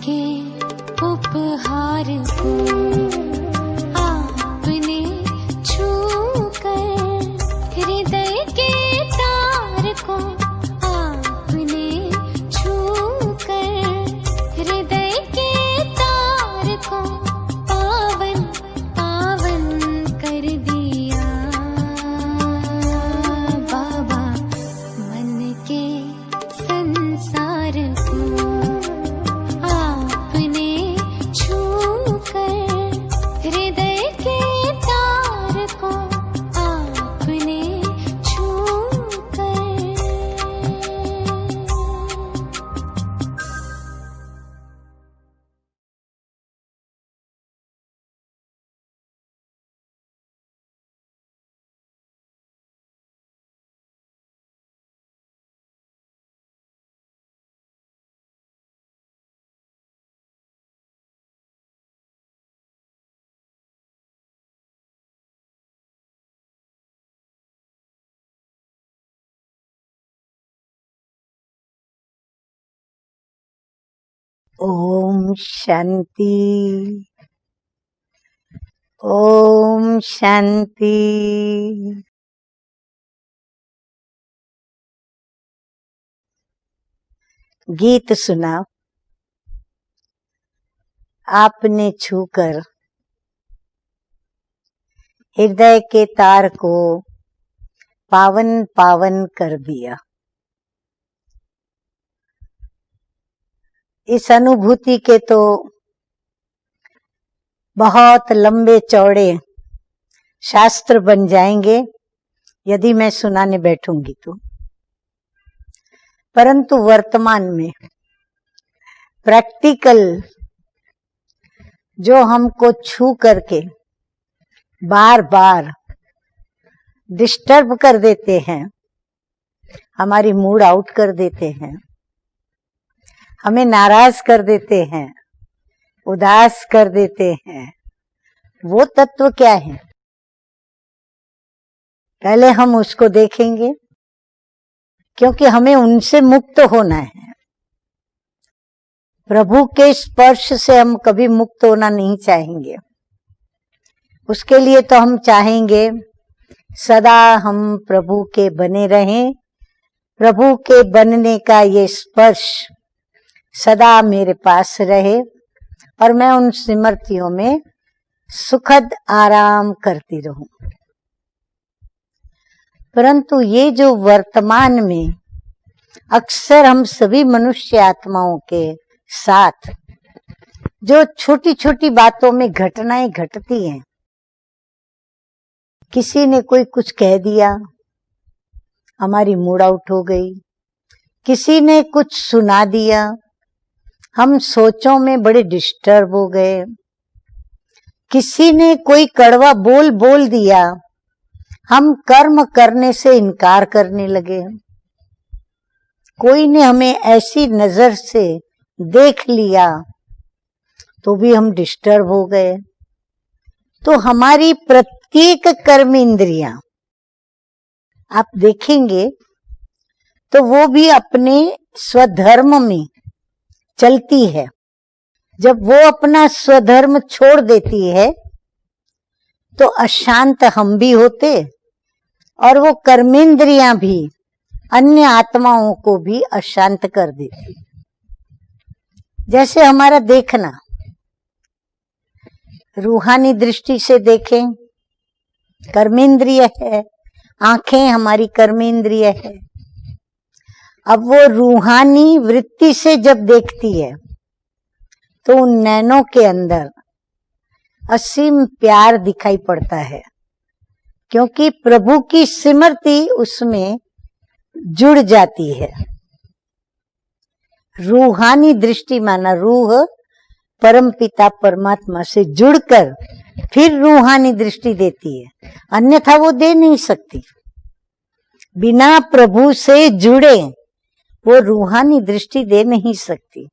के उपहार को आपने छू कर, हृदय के तार को आपने छू कर, हृदय के तार को पावन पावन कर दिया। बाबा मन के संसार को आपने छू कर, हृदय के तार को आपने छू कर। ओम शांति, ओम शांति। गीत सुना आपने छूकर, हृदय के तार को पावन पावन कर दिया। इस अनुभूति के तो बहुत लंबे चौड़े शास्त्र बन जाएंगे यदि मैं सुनाने बैठूंगी तो, परंतु वर्तमान में प्रैक्टिकल जो हमको छू करके बार बार डिस्टर्ब कर देते हैं, हमारी मूड आउट कर देते हैं, हमें नाराज कर देते हैं, उदास कर देते हैं, वो तत्व क्या है? पहले हम उसको देखेंगे, क्योंकि हमें उनसे मुक्त होना है। प्रभु के स्पर्श से हम कभी मुक्त होना नहीं चाहेंगे। उसके लिए तो हम चाहेंगे सदा हम प्रभु के बने रहें, प्रभु के बनने का ये स्पर्श सदा मेरे पास रहे और मैं उन स्मृतियों में सुखद आराम करती रहूं। परंतु ये जो वर्तमान में अक्सर हम सभी मनुष्य आत्माओं के साथ जो छोटी छोटी बातों में घटनाएं घटती हैं, किसी ने कोई कुछ कह दिया, हमारी मूड आउट हो गई, किसी ने कुछ सुना दिया, हम सोचों में बड़े डिस्टर्ब हो गए, किसी ने कोई कड़वा बोल बोल दिया, हम कर्म करने से इनकार करने लगे, कोई ने हमें ऐसी नजर से देख लिया तो भी हम डिस्टर्ब हो गए। तो हमारी प्रत्येक कर्म इंद्रियां आप देखेंगे तो वो भी अपने स्वधर्म में चलती है। जब वो अपना स्वधर्म छोड़ देती है तो अशांत हम भी होते और वो कर्मेंद्रियां भी अन्य आत्माओं को भी अशांत कर देती। जैसे हमारा देखना, रूहानी दृष्टि से देखें, कर्मेंद्रिय है, आंखें हमारी कर्मेंद्रिय है। अब वो रूहानी वृत्ति से जब देखती है तो उन नैनों के अंदर असीम प्यार दिखाई पड़ता है, क्योंकि प्रभु की स्मृति उसमें जुड़ जाती है। रूहानी दृष्टि माना रूह परमपिता परमात्मा से जुड़कर फिर रूहानी दृष्टि देती है, अन्यथा वो दे नहीं सकती। बिना प्रभु से जुड़े वो रूहानी दृष्टि दे नहीं सकती।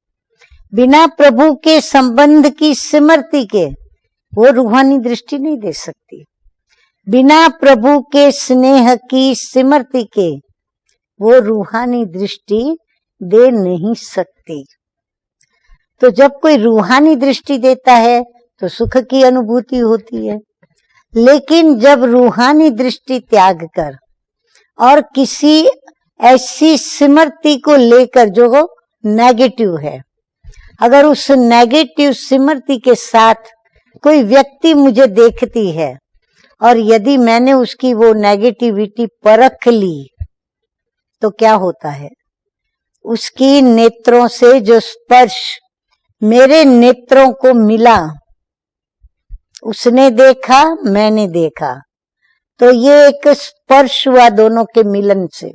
बिना प्रभु के संबंध की स्मृति के वो रूहानी दृष्टि नहीं दे सकती। बिना प्रभु के स्नेह की स्मृति के वो रूहानी दृष्टि दे नहीं सकती। तो जब कोई रूहानी दृष्टि देता है तो सुख की अनुभूति होती है, लेकिन जब रूहानी दृष्टि त्याग कर और किसी ऐसी स्मृति को लेकर जो नेगेटिव है, अगर उस नेगेटिव स्मृति के साथ कोई व्यक्ति मुझे देखती है और यदि मैंने उसकी वो नेगेटिविटी परख ली तो क्या होता है, उसकी नेत्रों से जो स्पर्श मेरे नेत्रों को मिला, उसने देखा मैंने देखा, तो ये एक स्पर्श हुआ दोनों के मिलन से।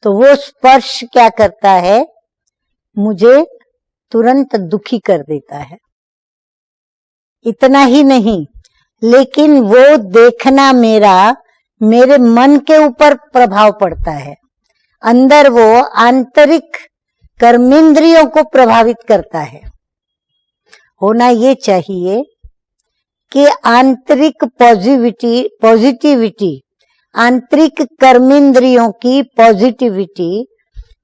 तो वो स्पर्श क्या करता है, मुझे तुरंत दुखी कर देता है। इतना ही नहीं, लेकिन वो देखना मेरे मन के ऊपर प्रभाव पड़ता है, अंदर वो आंतरिक कर्मेंद्रियों को प्रभावित करता है। होना ये चाहिए कि आंतरिक पॉजिटिविटी, आंतरिक कर्मेंद्रियों की पॉजिटिविटी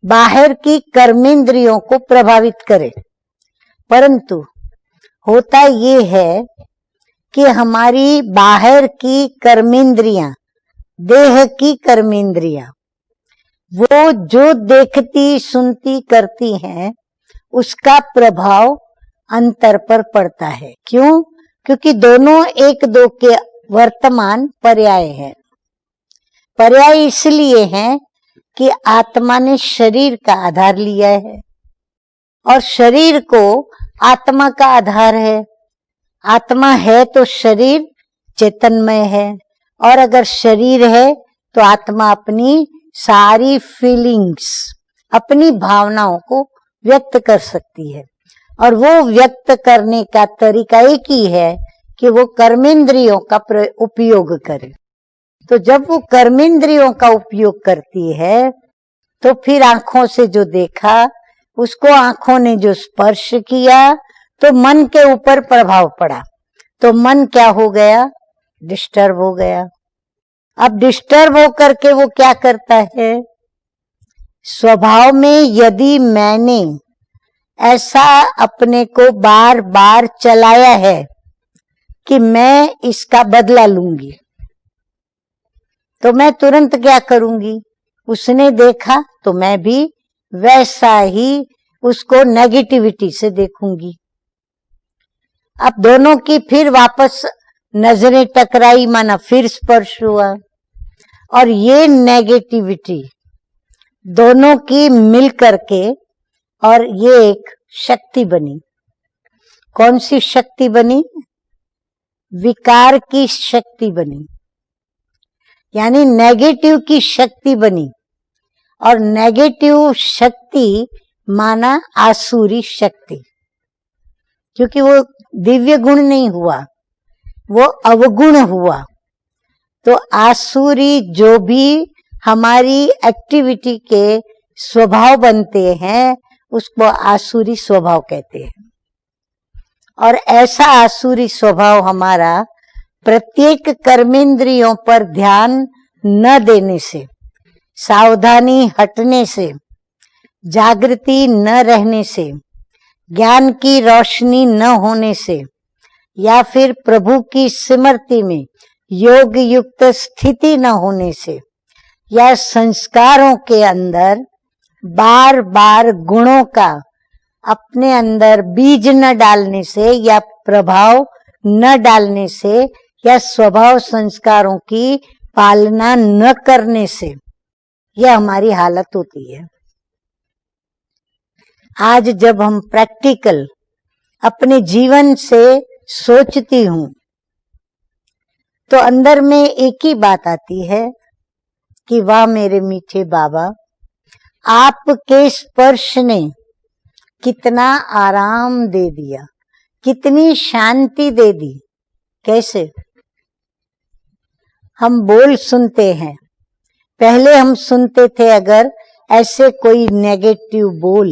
बाहर की कर्मेंद्रियों को प्रभावित करे, परंतु होता ये है कि हमारी बाहर की कर्मेंद्रियां, देह की कर्मेंद्रियां, वो जो देखती सुनती करती हैं उसका प्रभाव अंतर पर पड़ता है। क्यों? क्योंकि दोनों एक दो के वर्तमान पर्याय है। पर्याय इसलिए है कि आत्मा ने शरीर का आधार लिया है और शरीर को आत्मा का आधार है। आत्मा है तो शरीर चेतनमय है, और अगर शरीर है तो आत्मा अपनी सारी फीलिंग्स, अपनी भावनाओं को व्यक्त कर सकती है, और वो व्यक्त करने का तरीका एक ही है कि वो कर्मेंद्रियों का उपयोग करे। तो जब वो कर्मेंद्रियों का उपयोग करती है तो फिर आंखों से जो देखा उसको आंखों ने जो स्पर्श किया तो मन के ऊपर प्रभाव पड़ा, तो मन क्या हो गया, डिस्टर्ब हो गया। अब डिस्टर्ब होकर के वो क्या करता है, स्वभाव में यदि मैंने ऐसा अपने को बार बार चलाया है कि मैं इसका बदला लूंगी, तो मैं तुरंत क्या करूंगी, उसने देखा तो मैं भी वैसा ही उसको नेगेटिविटी से देखूंगी। अब दोनों की फिर वापस नजरें टकराई, माना फिर स्पर्श हुआ, और ये नेगेटिविटी दोनों की मिल करके और ये एक शक्ति बनी। कौन सी शक्ति बनी? विकार की शक्ति बनी, यानी नेगेटिव की शक्ति बनी। और नेगेटिव शक्ति माना आसुरी शक्ति, क्योंकि वो दिव्य गुण नहीं हुआ, वो अवगुण हुआ। तो आसुरी जो भी हमारी एक्टिविटी के स्वभाव बनते हैं उसको आसुरी स्वभाव कहते हैं। और ऐसा आसुरी स्वभाव हमारा प्रत्येक कर्मेंद्रियों पर ध्यान न देने से, सावधानी हटने से, जागृति न रहने से, ज्ञान की रोशनी न होने से, या फिर प्रभु की स्मृति में योग युक्त स्थिति न होने से, या संस्कारों के अंदर बार बार गुणों का अपने अंदर बीज न डालने से, या प्रभाव न डालने से, या स्वभाव संस्कारों की पालना न करने से यह हमारी हालत होती है। आज जब हम प्रैक्टिकल अपने जीवन से सोचती हूं तो अंदर में एक ही बात आती है कि वाह मेरे मीठे बाबा, आपके स्पर्श ने कितना आराम दे दिया, कितनी शांति दे दी। कैसे? हम बोल सुनते हैं, पहले हम सुनते थे अगर ऐसे कोई नेगेटिव बोल,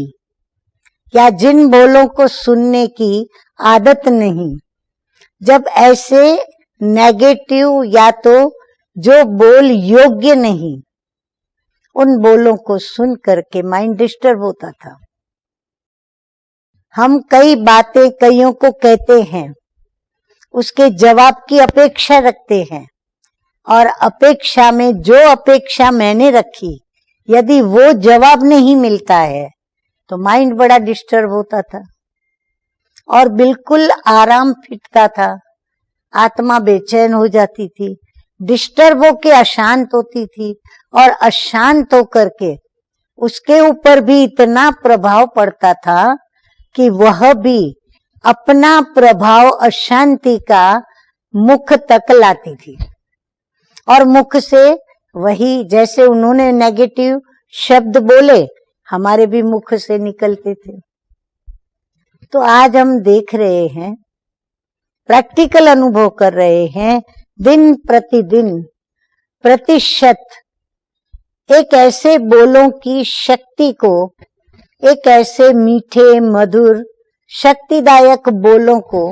या जिन बोलों को सुनने की आदत नहीं, जब ऐसे नेगेटिव या तो जो बोल योग्य नहीं, उन बोलों को सुन करके माइंड डिस्टर्ब होता था। हम कई बातें कईयों को कहते हैं, उसके जवाब की अपेक्षा रखते हैं, और अपेक्षा में जो अपेक्षा मैंने रखी, यदि वो जवाब नहीं मिलता है तो माइंड बड़ा डिस्टर्ब होता था और बिल्कुल आराम फिटता था, आत्मा बेचैन हो जाती थी, डिस्टर्ब होके अशांत होती थी, और अशांत होकर के उसके ऊपर भी इतना प्रभाव पड़ता था कि वह भी अपना प्रभाव अशांति का मुख तक लाती थी, और मुख से वही जैसे उन्होंने नेगेटिव शब्द बोले हमारे भी मुख से निकलते थे। तो आज हम देख रहे हैं, प्रैक्टिकल अनुभव कर रहे हैं, दिन प्रतिदिन प्रतिशत एक ऐसे बोलों की शक्ति को, एक ऐसे मीठे मधुर शक्तिदायक बोलों को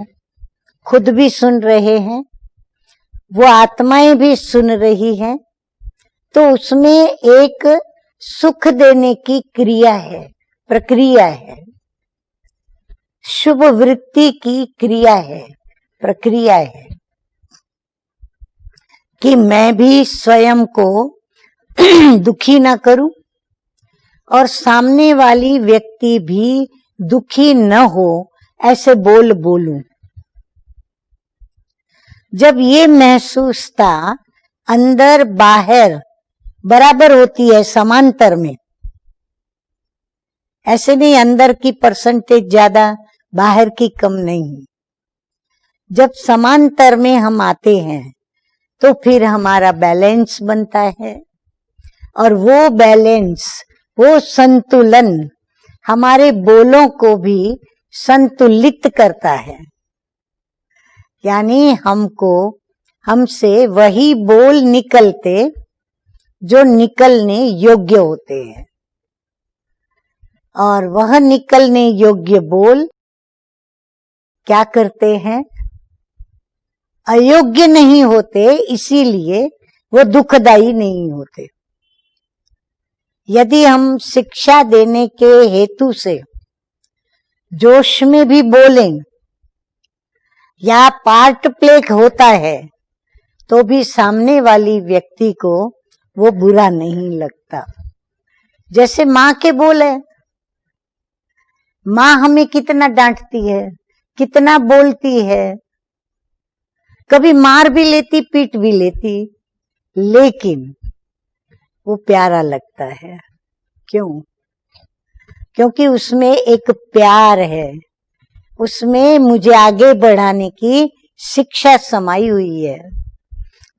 खुद भी सुन रहे हैं, वो आत्माएं भी सुन रही हैं। तो उसमें एक सुख देने की क्रिया है, प्रक्रिया है, शुभ वृत्ति की क्रिया है, प्रक्रिया है कि मैं भी स्वयं को दुखी ना करूं और सामने वाली व्यक्ति भी दुखी न हो, ऐसे बोल बोलूं। जब ये महसूसता अंदर बाहर बराबर होती है, समांतर में, ऐसे नहीं अंदर की परसेंटेज ज्यादा बाहर की कम नहीं, जब समांतर में हम आते हैं तो फिर हमारा बैलेंस बनता है, और वो बैलेंस, वो संतुलन हमारे बोलों को भी संतुलित करता है। यानी हमसे वही बोल निकलते जो निकलने योग्य होते हैं, और वह निकलने योग्य बोल क्या करते हैं, अयोग्य नहीं होते, इसीलिए वो दुखदायी नहीं होते। यदि हम शिक्षा देने के हेतु से जोश में भी बोलें या पार्ट प्ले होता है तो भी सामने वाली व्यक्ति को वो बुरा नहीं लगता। जैसे माँ के बोल है, माँ हमें कितना डांटती है, कितना बोलती है, कभी मार भी लेती, पीट भी लेती, लेकिन वो प्यारा लगता है। क्यों? क्योंकि उसमें एक प्यार है, उसमें मुझे आगे बढ़ाने की शिक्षा समाई हुई है,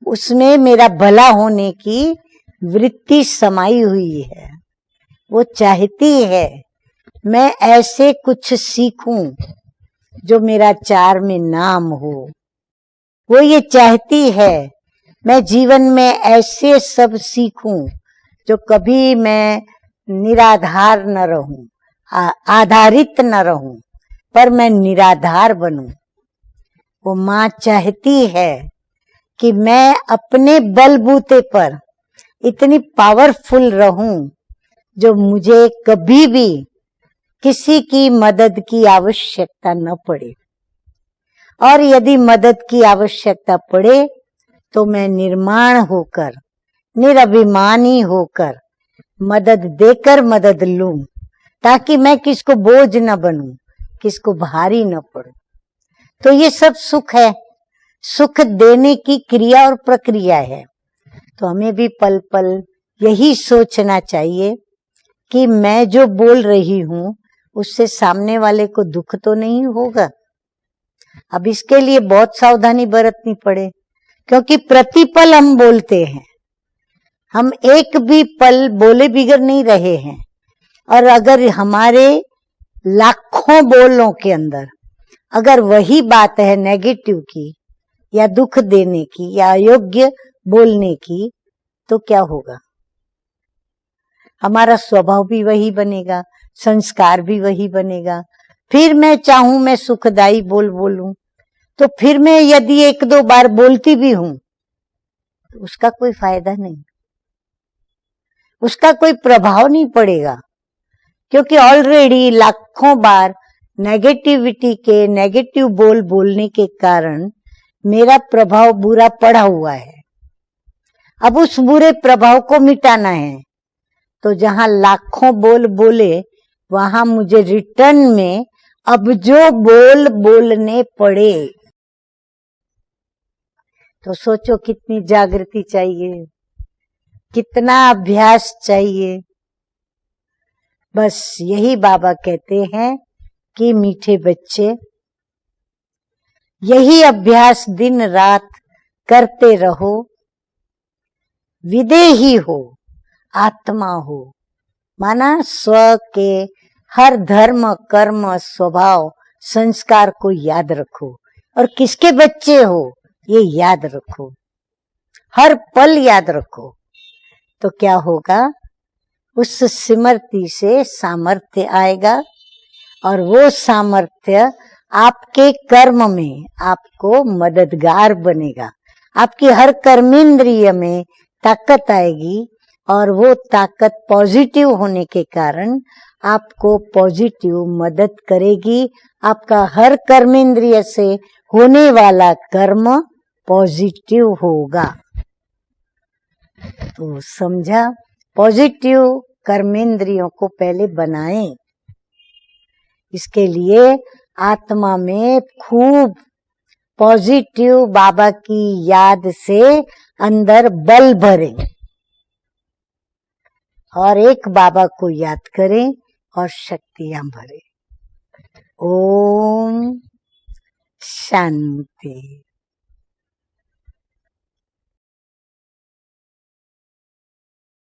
उसमें मेरा भला होने की वृत्ति समाई हुई है। वो चाहती है मैं ऐसे कुछ सीखूं जो मेरा चार में नाम हो, वो ये चाहती है मैं जीवन में ऐसे सब सीखूं जो कभी मैं निराधार न रहूं, आधारित न रहूं, पर मैं निराधार बनूं। वो माँ चाहती है कि मैं अपने बलबूते पर इतनी पावरफुल रहूं जो मुझे कभी भी किसी की मदद की आवश्यकता न पड़े, और यदि मदद की आवश्यकता पड़े तो मैं निर्माण होकर, निरभिमानी होकर मदद देकर मदद लूं, ताकि मैं किसको बोझ न बनूं, किसको भारी न पड़ूं। तो ये सब सुख है, सुख देने की क्रिया और प्रक्रिया है। तो हमें भी पल पल यही सोचना चाहिए कि मैं जो बोल रही हूं उससे सामने वाले को दुख तो नहीं होगा। अब इसके लिए बहुत सावधानी बरतनी पड़े, क्योंकि प्रतिपल हम बोलते हैं, हम एक भी पल बोले बिगड़ नहीं रहे हैं। और अगर हमारे लाखों बोलों के अंदर अगर वही बात है नेगेटिव की या दुख देने की या अयोग्य बोलने की, तो क्या होगा? हमारा स्वभाव भी वही बनेगा, संस्कार भी वही बनेगा। फिर मैं चाहूं मैं सुखदायी बोलूं, तो फिर मैं यदि एक दो बार बोलती भी हूं तो उसका कोई फायदा नहीं, उसका कोई प्रभाव नहीं पड़ेगा, क्योंकि ऑलरेडी लाखों बार नेगेटिविटी के, नेगेटिव बोलने के कारण मेरा प्रभाव बुरा पड़ा हुआ है। अब उस बुरे प्रभाव को मिटाना है, तो जहां लाखों बोल बोले वहां मुझे रिटर्न में अब जो बोल बोलने पड़े। तो सोचो कितनी जागृति चाहिए, कितना अभ्यास चाहिए। बस यही बाबा कहते हैं कि मीठे बच्चे, यही अभ्यास दिन रात करते रहो। विदेही हो, आत्मा हो, माना स्व के हर धर्म कर्म स्वभाव संस्कार को याद रखो। और किसके बच्चे हो ये याद रखो, हर पल याद रखो। तो क्या होगा, उस स्मृति से सामर्थ्य आएगा और वो सामर्थ्य आपके कर्म में आपको मददगार बनेगा। आपकी हर कर्मेंद्रिय में ताकत आएगी और वो ताकत पॉजिटिव होने के कारण आपको पॉजिटिव मदद करेगी। आपका हर कर्मेंद्रिय से होने वाला कर्म पॉजिटिव होगा। तो समझा, पॉजिटिव कर्मेंद्रियों को पहले बनाएं। इसके लिए आत्मा में खूब पॉजिटिव बाबा की याद से अंदर बल भरें और एक बाबा को याद करें और शक्तियां भरें। ओम शांति।